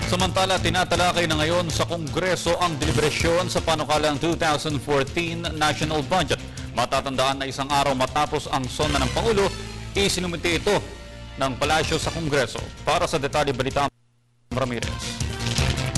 Samantala, tinatalakay na ngayon sa Kongreso ang deliberasyon sa panukalang 2014 National Budget. Matatandaan na isang araw matapos ang sona ng Pangulo, isinumite ito ng palasyo sa Kongreso. Para sa detalye balita, Ramirez.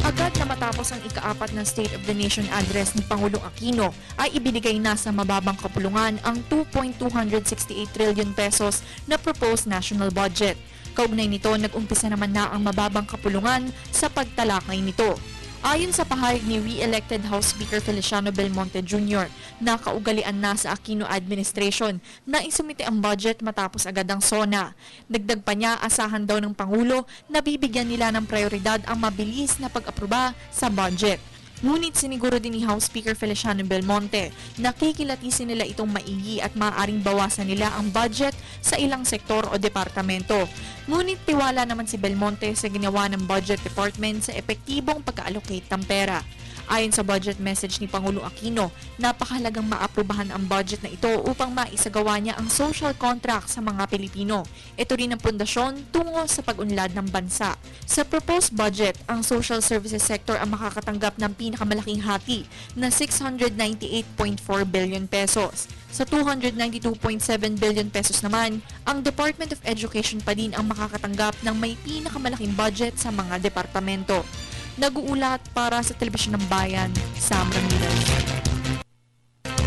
Agad na matapos ang ika-4 na State of the Nation address ni Pangulong Aquino ay ibinigay na sa mababang kapulungan ang 2.268 trillion pesos na proposed national budget. Kaugnay nito, nag-umpisa naman na ang mababang kapulungan sa pagtalakay nito. Ayon sa pahayag ni re-elected House Speaker Feliciano Belmonte Jr., nakaugalian na sa Aquino administration na isumite ang budget matapos agad ang SONA. Dagdag pa niya, asahan daw ng Pangulo na bibigyan nila ng prioridad ang mabilis na pag-aproba sa budget. Ngunit siniguro din ni House Speaker Feliciano Belmonte na kikilatisin nila itong maigi at maaaring bawasan nila ang budget sa ilang sektor o departamento. Ngunit tiwala naman si Belmonte sa ginawa ng Budget Department sa epektibong pag-allocate ng pera. Ayon sa budget message ni Pangulong Aquino, napakahalagang maaprubahan ang budget na ito upang maisagawa niya ang social contract sa mga Pilipino. Ito rin ang pundasyon tungo sa pag-unlad ng bansa. Sa proposed budget, ang social services sector ang makakatanggap ng pinakamalaking hati na 698.4 billion pesos. Sa 292.7 billion pesos naman, ang Department of Education pa din ang makakatanggap ng may pinakamalaking budget sa mga departamento. Nag-uulat para sa Telebisyon ng Bayan, Sam Ramirez.